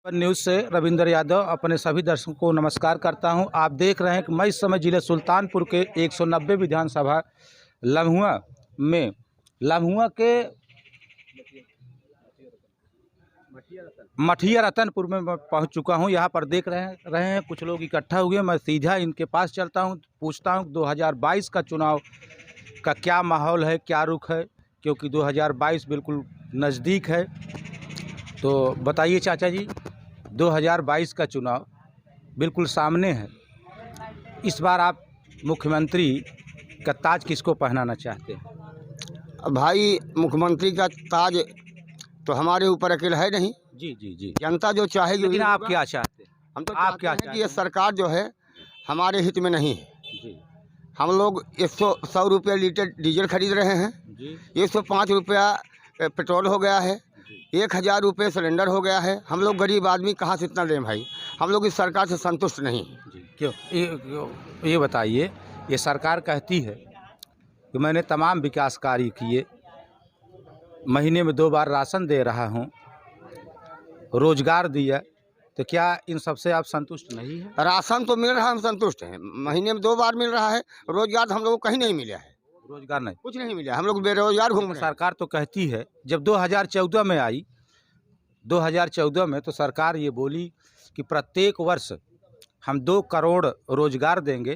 News से रविंद्र यादव अपने सभी दर्शकों को नमस्कार करता हूं। आप देख रहे हैं कि मैं इस समय जिले सुल्तानपुर के 190 विधानसभा लम्हुआ के मठिया रतनपुर में मैं पहुंच चुका हूं। यहां पर देख रहे हैं कुछ लोग इकट्ठा हुए। मैं सीधा इनके पास चलता हूं, पूछता हूं 2022 का चुनाव का क्या माहौल है, क्या रुख है, क्योंकि 2022 बिल्कुल नज़दीक है। तो बताइए चाचा जी, 2022 का चुनाव बिल्कुल सामने है। इस बार आप मुख्यमंत्री का ताज किसको पहनाना चाहते हैं? भाई, मुख्यमंत्री का ताज तो हमारे ऊपर अकेला है नहीं। जी जी जी। जनता जो चाहेगी लेकिन वही आप होगा। क्या चाहते हैं? हम तो आप चाहते क्या हैं चाहते कि ये हैं? सरकार जो है हमारे हित में नहीं है। जी हम लोग 100 रुपये लीटर डीजल खरीद रहे हैं। जी 105 रुपया पेट्रोल हो गया है। जी 1000 रुपये सिलेंडर हो गया है। हम लोग गरीब आदमी कहाँ से इतना दें भाई। हम लोग इस सरकार से संतुष्ट नहीं हैं। जी। क्यों? ये बताइए, ये सरकार कहती है कि मैंने तमाम विकास कार्य किए, महीने में 2 बार राशन दे रहा हूँ, रोजगार दिया, तो क्या इन सबसे आप संतुष्ट नहीं हैं? राशन तो मिल रहा है, हम संतुष्ट हैं। महीने में 2 बार मिल रहा है। रोजगार तो हम लोग को कहीं नहीं मिला है। रोजगार नहीं। कुछ नहीं मिला। हम लोग बेरोजगार घूम रहे हैं। सरकार तो कहती है, जब 2014 में आई, 2014 में तो सरकार ये बोली कि प्रत्येक वर्ष हम 2 करोड़ रोजगार देंगे,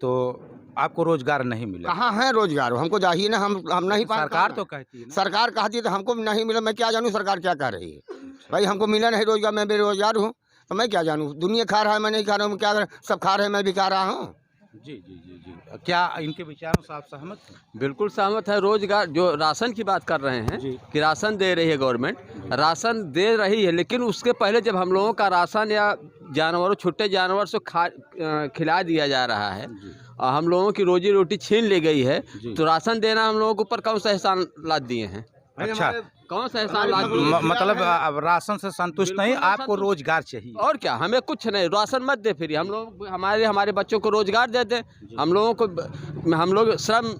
तो आपको रोजगार नहीं मिला। कहाँ है रोजगार? हमको चाहिए ना। हम नहीं पा सरकार तो कहती है ना। सरकार कहती है तो हमको नहीं मिला। मैं क्या जानूँ सरकार क्या कह रही है। भाई, हमको मिला नहीं रोजगार। मैं बेरोजगार हूँ तो मैं क्या जानूँ। दुनिया खा रहा है, मैं नहीं खा रहा हूँ। क्या करें? सब खा रहे हैं, मैं भी खा रहा हूँ। जी जी जी जी। क्या इनके विचारों से आप सहमत हैं? बिल्कुल सहमत है। रोजगार जो राशन की बात कर रहे हैं जी। कि राशन दे रही है गवर्नमेंट, राशन दे रही है, लेकिन उसके पहले जब हम लोगों का राशन या जानवरों, छुट्टे जानवर से खिला दिया जा रहा है और हम लोगों की रोजी रोटी छीन ली गई है, तो राशन देना हम लोगों के ऊपर कौन सा एहसान लाद दिए हैं? अच्छा, कौन सा एहसान लाद दिए हैं? मतलब अब राशन से संतुष्ट नहीं, बिल्कुल आपको संतुष्ट। रोजगार चाहिए। और क्या, हमें कुछ नहीं, राशन मत दे, फिर हम लोग हमारे बच्चों को रोजगार दे दें। हम लोगों को, हम लोग श्रम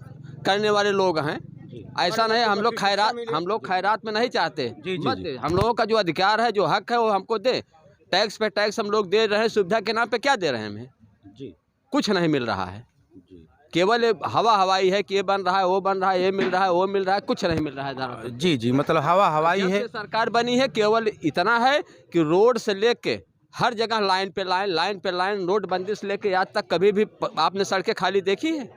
करने वाले लोग हैं। ऐसा नहीं हम लोग खैरात में नहीं चाहते। जी, जी, मत जी। दे। हम लोगों का जो अधिकार है, जो हक है, वो हमको दे। टैक्स पे टैक्स हम लोग दे रहे हैं, सुविधा के नाम पे क्या दे रहे हैं हमें? जी कुछ नहीं मिल रहा है। जी केवल ये हवाई है कि ये बन रहा है, वो बन रहा है, ये मिल रहा है, वो मिल रहा है, कुछ नहीं मिल रहा है दरअसल। जी जी, मतलब हवाई जब है। से सरकार बनी है, केवल इतना है कि रोड से लेके हर जगह लाइन पे लाइन, नोटबंदी से लेके आज तक कभी भी आपने सड़कें खाली देखी है?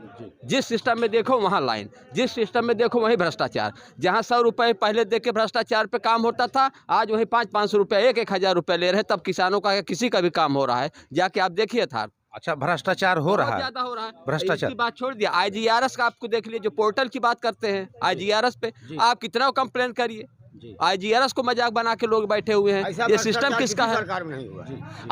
जिस सिस्टम में देखो वहाँ लाइन, जिस सिस्टम में देखो वहीं भ्रष्टाचार। जहाँ 100 रुपये पहले दे के भ्रष्टाचार पे काम होता था, आज वहीं 500 रुपये, 1,000 रुपये ले रहे हैं। तब किसानों का किसी का भी काम हो रहा है, जाके आप देखिए था। अच्छा, भ्रष्टाचार हो रहा है। ज्यादा हो रहा है भ्रष्टाचार की बात छोड़ दिया, IGRS का आपको देख लीजिए, जो पोर्टल की बात करते हैं, IGRS पे आप कितना कंप्लेन करिए, IGRS को मजाक बना के लोग बैठे हुए हैं। ये सिस्टम किसका है? सरकार में नहीं हुआ।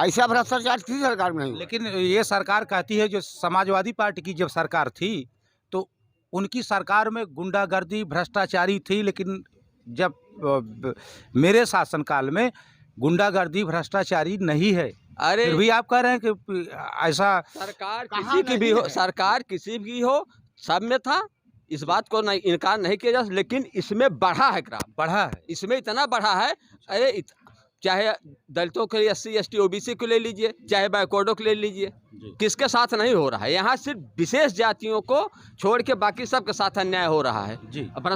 ऐसा भ्रष्टाचार किसी सरकार में नहीं हुआ। लेकिन ये सरकार कहती है, जो समाजवादी पार्टी की जब सरकार थी तो उनकी सरकार में गुंडागर्दी, भ्रष्टाचारी थी, लेकिन जब मेरे शासनकाल में गुंडागर्दी, भ्रष्टाचारी नहीं है। अरे फिर भी आप कह रहे हैं कि ऐसा सरकार किसी की भी हो, सरकार किसी की हो, सब में था। इस बात को नहीं इनकार नहीं किया जा सकता, लेकिन इसमें बढ़ा है ग्राफ, बढ़ा है। इसमें इतना बढ़ा है। अरे चाहे दलितों के लिए, SC ST OBC को ले लीजिए, चाहे बैकवर्डों को ले लीजिए, किसके साथ नहीं हो रहा है? यहाँ सिर्फ विशेष जातियों को छोड़ के बाकी सबके साथ अन्याय हो रहा है। जी। अपना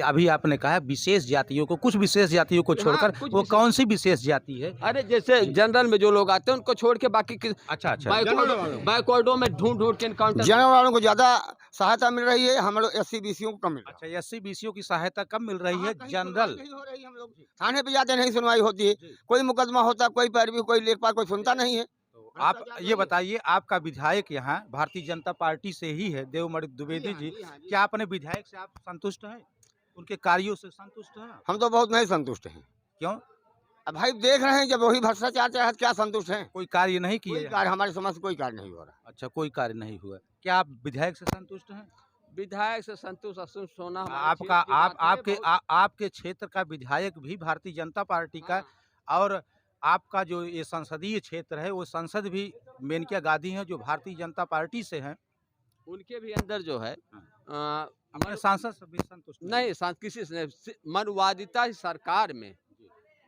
अभी आपने कहा विशेष जातियों को, कुछ विशेष जातियों को छोड़कर, कुछ वो कौन सी विशेष जाति है? अरे जैसे जनरल में जो लोग आते हैं उनको छोड़ के बाकी अच्छा बैकवर्डों में ढूंढ के इनकाउंटर। जनरल वालों को ज्यादा सहायता मिल रही है, हम लोग SC BC को कम मिल रहा है। अच्छा, SC BC की सहायता कम मिल रही है। जनरल हम लोग थाने पे जाते, नहीं सुनवाई होती है। कोई मुकदमा होता, कोई पैरवी, कोई लेखपाल, कोई सुनता नहीं है। आप ये बताइए, आपका विधायक यहाँ भारतीय जनता पार्टी से ही है, देवमणि द्विवेदी जी। क्या अपने विधायक से आप संतुष्ट हैं? उनके कार्यों से संतुष्ट हैं? हम तो बहुत नहीं संतुष्ट हैं। क्यों? अब भाई देख रहे हैं, जब वही भ्रष्टाचार चाहे, क्या संतुष्ट हैं? कोई कार्य नहीं कोई किए? कार्य हमारे समाज से कोई कार्य नहीं हो रहा। अच्छा, कोई कार्य नहीं हुआ। क्या आप विधायक से संतुष्ट हैं? विधायक से संतुष्ट होना आपके क्षेत्र का विधायक भी भारतीय जनता पार्टी का, और आपका जो ये संसदीय क्षेत्र है, वो संसद भी मेनका गांधी हैं, जो भारतीय जनता पार्टी से हैं। उनके भी अंदर जो है अपने सांसद से भी संतुष्ट नहीं, किसी से नहीं, मनुवादिता सरकार में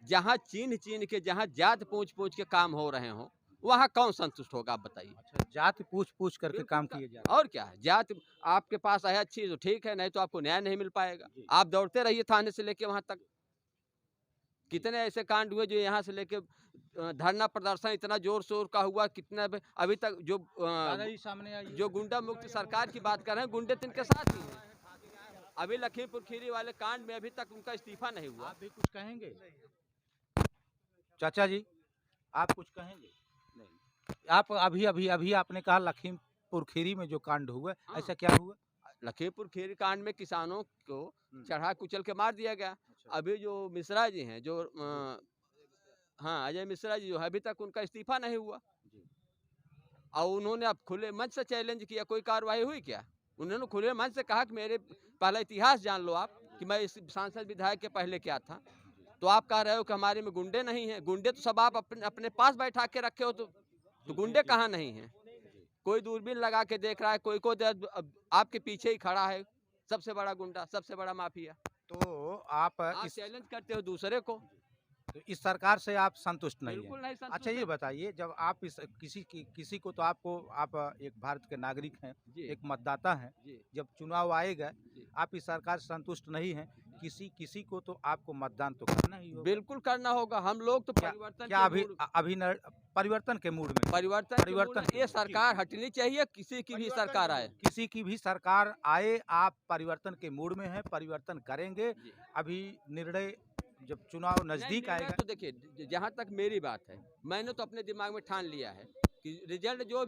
जहाँ चीन चीन के, जहाँ जात पूछ पूछ के काम हो रहे हो, वहाँ कौन संतुष्ट होगा, आप बताइए। अच्छा, जात पूछ पूछ करके बिल्कुल काम किए जा रहे और क्या है, जात आपके पास है अच्छी तो ठीक है, नहीं तो आपको न्याय नहीं मिल पाएगा। जी। आप दौड़ते रहिए थाने से लेके वहां तक। कितने ऐसे कांड हुए जो यहाँ से लेके धरना प्रदर्शन इतना जोर शोर का हुआ, कितना अभी तक जो दादाजी सामने आइए। जो गुंडा मुक्त सरकार की बात कर रहे हैं, गुंडे तो इनके साथ ही हैं। अभी लखीमपुर खीरी वाले कांड में अभी तक उनका इस्तीफा नहीं हुआ। आप भी कुछ कहेंगे? चाचा जी, आप कुछ कहेंगे? नहीं। आप अभी आपने कहा लखीमपुर खीरी में जो कांड हुआ, हाँ। ऐसा क्या हुआ? लखीमपुर खीरी कांड में किसानों को हम्म। चढ़ा कुचल के मार दिया गया। अच्छा। अभी जो मिश्रा जी हैं, जो हाँ, अजय मिश्रा जी जो है, अभी तक उनका इस्तीफा नहीं हुआ। जी। और उन्होंने अब खुले मंच से चैलेंज किया, कोई कार्रवाई हुई क्या? उन्होंने खुले मंच से कहा कि मेरे पहला इतिहास जान लो आप, कि मैं इस सांसद विधायक के पहले क्या था। तो आप कह रहे हो कि हमारे में गुंडे नहीं हैं। गुंडे तो सब आप अपने अपने पास बैठा के रखे हो, तो गुंडे कहाँ नहीं हैं? कोई दूरबीन लगा के देख रहा है, कोई को आपके पीछे ही खड़ा है, सबसे बड़ा गुंडा, सबसे बड़ा माफिया। तो आप आप इस चैलेंज करते हो दूसरे को। तो इस सरकार से आप संतुष्ट नहीं बिल्कुल हैं? नहीं संतुष्ट अच्छा, ये हैं। बताइए, जब आप इस किसी को, तो आप एक भारत के नागरिक हैं, जी। एक मतदाता हैं, जी। जब चुनाव आएगा, जी। आप इस सरकार से संतुष्ट नहीं हैं, किसी को तो आपको मतदान तो करना ही होगा। बिल्कुल करना होगा। हम लोग तो क्या परिवर्तन क्या के अभी मूड- अभी परिवर्तन के मूड में? परिवर्तन परिवर्तन ये सरकार हटनी चाहिए, किसी की भी सरकार आए। किसी की भी सरकार आए, आप परिवर्तन के मूड में हैं, परिवर्तन करेंगे। जी। अभी निर्णय जब चुनाव नजदीक नहीं, निर्णय आएगा, तो देखिए, जहाँ तक मेरी बात है, मैंने तो अपने दिमाग में ठान लिया है कि रिजल्ट जो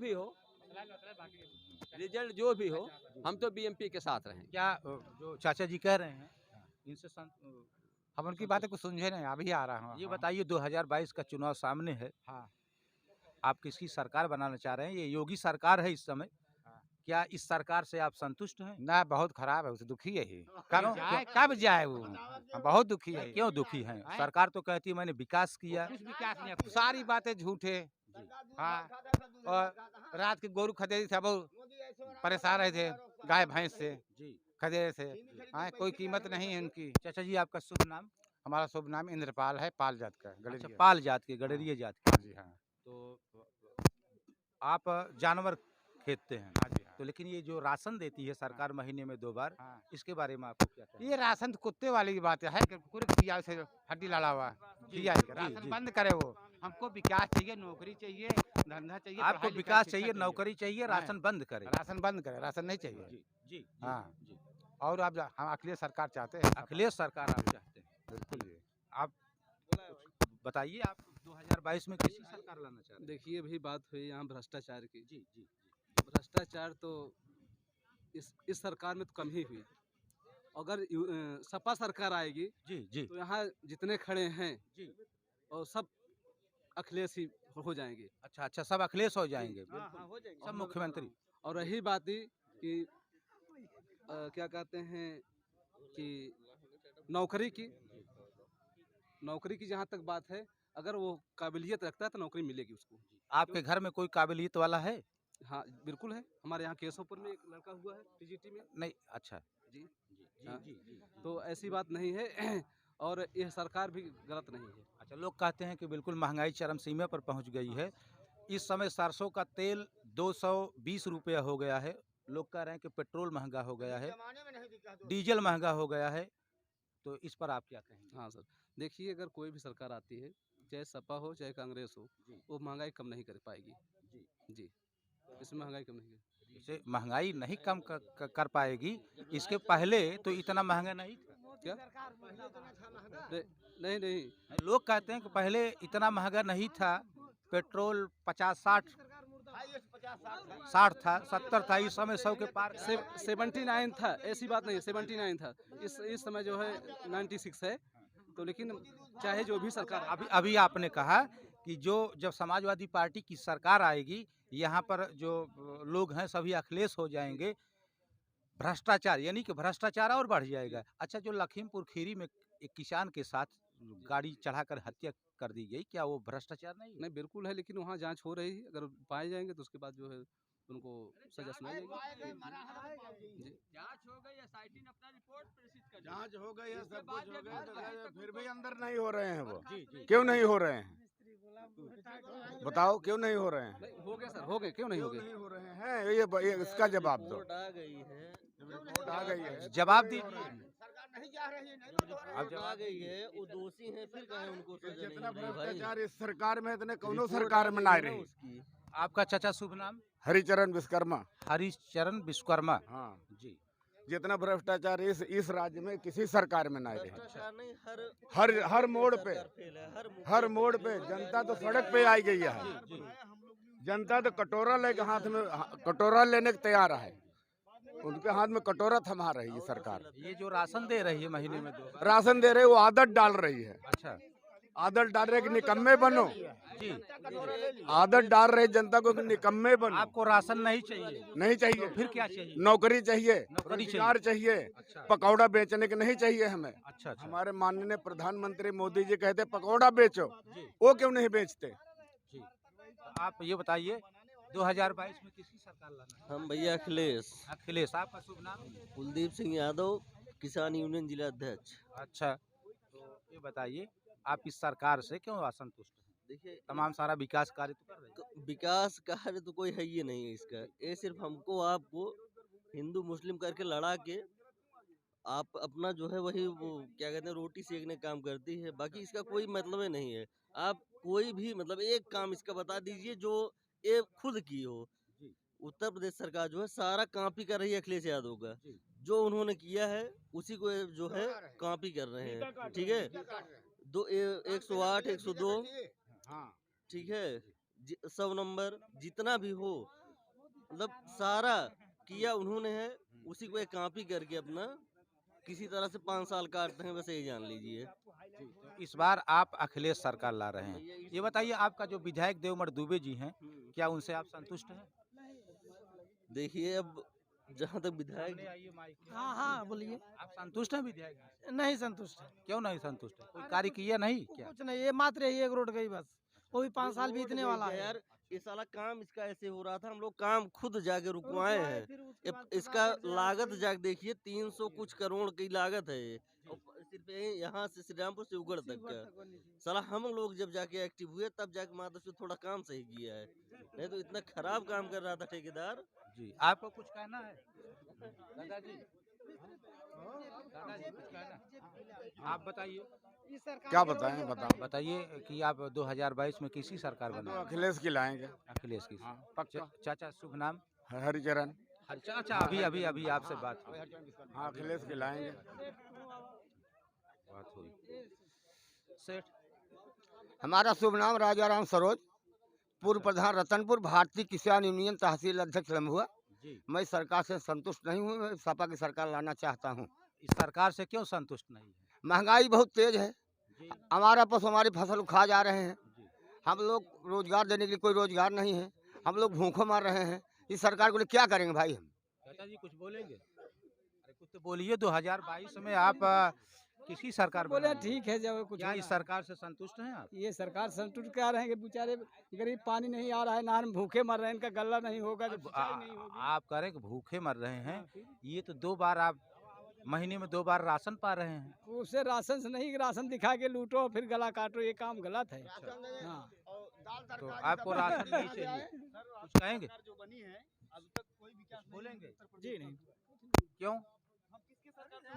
भी हो, हम तो बीएमपी के साथ रहेंगे। क्या जो चाचा जी कह रहे हैं, इनसे हम उनकी बातें कुछ समझे नहीं, अभी आ रहा हूँ। ये बताइए, 2022 का चुनाव सामने है, हाँ। आप किसकी सरकार बनाना चाह रहे हैं? ये योगी सरकार है इस समय, हाँ। क्या इस सरकार से आप संतुष्ट हैं? ना, बहुत खराब है, उसे दुखी है ही। क्यों? कब जाए वो? बहुत दुखी है। क्यों दुखी हैं? हैं? सरकार तो कहती है मैंने विकास किया। कुछ विकास नहीं है, सारी बातें झूठे। हाँ। और रात के गोरू खदेड़ी थे, बहुत परेशान रहे थे गाय भैंस से, जी। खदेड़े थे। हाँ, कोई कीमत नहीं है उनकी। चाचा जी, आपका शुभ नाम? हमारा शुभ नाम इंद्रपाल है, पाल जात का, अच्छा, गड़ेरिया। पाल जात के, गडरिया जात के। हाँ जी, हाँ। तो आप जानवर खेतते हैं? हाँ जी, हाँ। तो लेकिन ये जो राशन देती है सरकार महीने में 2 बार, हाँ। इसके बारे में आपको क्या कहना है? ये राशन तो कुत्ते वाली की बात है कि पूरे दिया से हड्डी लड़ा हुआ जी, दिया जी, राशन जी। बंद करे वो। हमको विकास चाहिए, नौकरी चाहिए, धंधा चाहिए, आपको पढ़ाई लिखाई, विकास शिक्षा चाहिए, नौकरी चाहिए, हाँ। राशन बंद करे। राशन बंद करे, राशन नहीं चाहिए। जी, जी, जी, हाँ। जी। और अब हम अखिलेश सरकार चाहते हैं। अखिलेश सरकार आप चाहते हैं? बिल्कुल जी। आप कुछ बताइए, आप 2022 में किसी सरकार लाना चाहते हैं? देखिए, अभी बात हुई यहाँ भ्रष्टाचार की। जी, जी, जी। भ्रष्टाचार तो इस सरकार में तो कम ही हुई। अगर सपा सरकार आएगी जी, जी, तो यहाँ जितने खड़े हैं जी। और सब अखिलेश ही हो जाएंगे। अच्छा, अच्छा, सब अखिलेश हो जाएंगे, हाँ, हाँ, हो जाएंगे। सब मुख्यमंत्री। और रही बात ही कि क्या कहते हैं कि नौकरी की जहाँ तक बात है, अगर वो काबिलियत रखता है तो नौकरी मिलेगी उसको। आपके घर में कोई काबिलियत वाला है? हाँ, बिल्कुल है। हमारे यहाँ केशवपुर में एक लड़का हुआ है टीजीटी में। नहीं, अच्छा। जी। जी, हाँ। जी, जी। तो ऐसी बात नहीं है और यह सरकार भी गलत नहीं है। अच्छा, लोग कहते हैं कि बिल्कुल महंगाई चरम सीमा पर पहुंच गई है। इस समय सरसों का तेल 220 रुपया हो गया है। लोग कह रहे हैं कि पेट्रोल महंगा हो गया है, डीजल महंगा हो गया है। तो इस पर आप क्या कहेंगे? हाँ सर, देखिए, अगर कोई भी सरकार आती है, चाहे सपा हो चाहे कांग्रेस हो, जी। वो महंगाई कम नहीं कर पाएगी। जी। जी, इसमें महंगाई कम नहीं कर। इसे महंगाई नहीं कम कर पाएगी। इसके पहले तो इतना महंगा नहीं था। क्या? नहीं नहीं, लोग कहते हैं कि पहले इतना महंगा नहीं था, पेट्रोल 50-60 था, 70 था, इस समय 100 के पार। 79 था, ऐसी बात नहीं, 79 था। इस समय जो है 96 है। तो लेकिन चाहे जो भी सरकार अभी आपने कहा कि जब समाजवादी पार्टी की सरकार आएगी, यहाँ पर जो लोग हैं सभी अखिलेश हो जाएंगे, भ्रष्टाचार, यानी कि भ्रष्टाचार और बढ़ जाएगा। अच्छा, जो लखीमपुर खीरी में एक किसान के साथ गाड़ी चढ़ाकर हत्या कर दी गई, क्या वो भ्रष्टाचार नहीं है? नहीं, बिल्कुल है, लेकिन वहाँ जांच हो रही है। अगर पाए जाएंगे तो उसके बाद जो है उनको सजा सुनाई जाएगी। जी। जांच हो गई, एसआईटी ने अपना रिपोर्ट प्रेषित कर दी। जांच हो गई है, इसके सब बाद कुछ हो जब गया, भी तो फिर भी अंदर नहीं हो रहे हैं वो। जी क्यों नहीं हो रहे हैं? बताओ क्यों नहीं हो रहे हैं? नहीं, हो गए सर, हो गए, क्यों नहीं हो क्यों गए? नहीं हो रहे हैं? ये इसका जवाब दो। रिपोर्ट आ गई है, रिपोर्ट आ गई है, जवाब नहीं हो दीजिए। रहे हैं। आप रिपोर्ट आ गई है, वो दोषी हैं, फिर कहें उनको ये सजा नहीं जितना हो रही भाई। भ्रष्टाचार इस सरकार में इतने कौनो रिपोर्ट सरकार आ में गई ना है ना रही। उसकी। आपका चाचा शुभ नाम? हरिचरण विश्वकर्मा। हरिचरण विश्वकर्मा। हाँ, जी। जितना भ्रष्टाचार इस राज्य में किसी सरकार में ना रही। भ्रष्टाचार नहीं, हर मोड़ पे, सरकार फेल है, हर मोड़ पे जनता तो सड़क पे आई गई है। जनता तो कटोरा लेके हाथ में कटोरा लेने को तैयार है। उनके हाथ में कटोरा थमा रही है सरकार। ये जो राशन दे रही है महीने में 2 बार। राशन दे रहे, वो आदत डाल रही है। अच्छा। आदत डाल रहे कि निकम्मे बनो। जी। आदत डाल रहे जनता को कि निकम्मे बनो। आपको राशन नहीं चाहिए? नहीं चाहिए, फिर क्या चाहिए? नौकरी चाहिए, नौकरी रोजगार चाहिए। अच्छा। पकौड़ा बेचने के नहीं चाहिए हमें। अच्छा अच्छा। हमारे माननीय प्रधानमंत्री मोदी जी कहते पकौड़ा बेचो, जी वो क्यों नहीं बेचते? जी। तो आप ये बताइए 2022 में किसकी सरकार लाना है? हम भैया अखिलेश अखिलेश। आपका शुभ नाम? कुलदीप सिंह यादव, किसान यूनियन जिला अध्यक्ष। अच्छा, तो ये बताइए आप इस सरकार से क्यों असंतुष्ट हैं? देखिए, तमाम सारा विकास कार्य तो कर रहे हैं। विकास कार्य तो कोई है ही नहीं है इसका। ये सिर्फ हमको आपको हिंदू मुस्लिम करके लड़ा के आप अपना जो है वही वो क्या कहते हैं रोटी सेकने का काम करती है। बाकी इसका कोई मतलब ही नहीं है। आप कोई भी मतलब एक काम इसका बता दीजिए जो ये खुद की हो। जी। उत्तर प्रदेश सरकार जो है सारा कॉपी कर रही है अखिलेश यादव का। जी। जो उन्होंने किया है उसी को ये जो है कॉपी कर रहे हैं। ठीक है, 108 102 हाँ, ठीक है, 100 नंबर जितना भी हो मतलब सारा किया उन्होंने है, उसी को एक कॉपी करके अपना किसी तरह से 5 साल काटते हैं, बस यही जान लीजिए। जी, तो इस बार आप अखिलेश सरकार ला रहे हैं। ये बताइए आपका जो विधायक देवमर दुबे जी हैं, क्या उनसे आप संतुष्ट हैं? देखिए अब जहाँ तक विधायक हाँ हाँ बोलिए। आप संतुष्ट हैं विधायक जी से? नहीं संतुष्ट है, क्यों नहीं संतुष्ट है? कोई कार्य किया नहीं क्या? कुछ नहीं, ये मात्र यही एक रोड गई बस, वो भी 5 साल बीतने वाला है। यार ये साला काम इसका ऐसे हो रहा था, हम लोग काम खुद जाके रुकवाए हैं। फिर उसके बाद इसका प्रधान लागत जाके देखिए 300 कुछ करोड़ की लागत है ये। और सिर्फ यहाँ से श्रीरामपुर से उगड़ तक का साला हम लोग जब जाके एक्टिव हुए तब जाके माता से थोड़ा काम सही किया है, नहीं तो इतना खराब काम कर रहा था ठेकेदार। जी, आपको कुछ कहना है दादाजी? दादाजी कुछ कहना? आप बताइए। इस सरकार क्या के बताएं, रोज बताओ। बताइए कि आप 2022 में किसी सरकार तो बनाए? अखिलेश की लाएंगे। अखिलेश की। हाँ, पक्का। चाचा शुभ नाम? हरिचरण। चाचा अभी अभी अभी आपसे बात हुई। हाँ, अखिलेश की लाएंगे। बात हुई। सेठ। हमारा शुभ नाम राजाराम सरोज, पूर्व प्रधान रतनपुर, भारतीय किसान यूनियन तहसील अध्यक्ष लम्हुआ। जी। मैं सरकार से संतुष्ट नहीं हूँ, मैं सपा की सरकार लाना चाहता हूँ। इस सरकार से क्यों संतुष्ट नहीं है? महंगाई बहुत तेज है, जी हमारा पशु हमारी फसल खा जा रहे हैं। जी। हम लोग रोजगार देने के लिए कोई रोजगार नहीं है, हम लोग भूखों मार रहे हैं। इस सरकार को लिए क्या करेंगे भाई हम? चाचा जी कुछ बोलेंगे? अरे कुछ तो बोलिए। 2022 में आप किसी सरकार बोले बनाएंगे? ठीक है, जब कुछ क्या होगा। इस सरकार से संतुष्ट हैं आप? ये सरकार संतुष्ट क्या रहे हैं कि बेचारे गरीब, पानी नहीं आ रहा है, नहर में भूखे मर रहे हैं, इनका गल्ला नहीं होगा, जब सिंचाई नहीं होगी। आप कह रहे हैं कि भूखे मर रहे हैं, ये तो 2 बार आप महीने में 2 बार राशन पा रहे हैं। उससे राशन से नहीं, राशन दिखा के लूटो फिर गला काटो, ये काम गलत है। हाँ, तो आपको राशन नहीं चाहिए, कुछ कहेंगे? कुछ बोलेंगे? जी नहीं। क्यों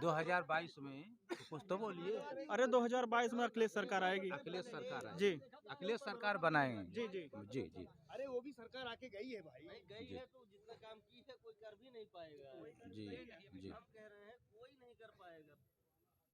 2022 में तो कुछ तो बोलिए। अरे 2022 में अखिलेश सरकार आएगी। अखिलेश सरकार है। जी अखिलेश सरकार बनाएंगे। जी जी। जी जी। अरे वो भी सरकार आके गई है भाई। गई है तो जितना काम की है कोई कर भी नहीं पाएगा। जी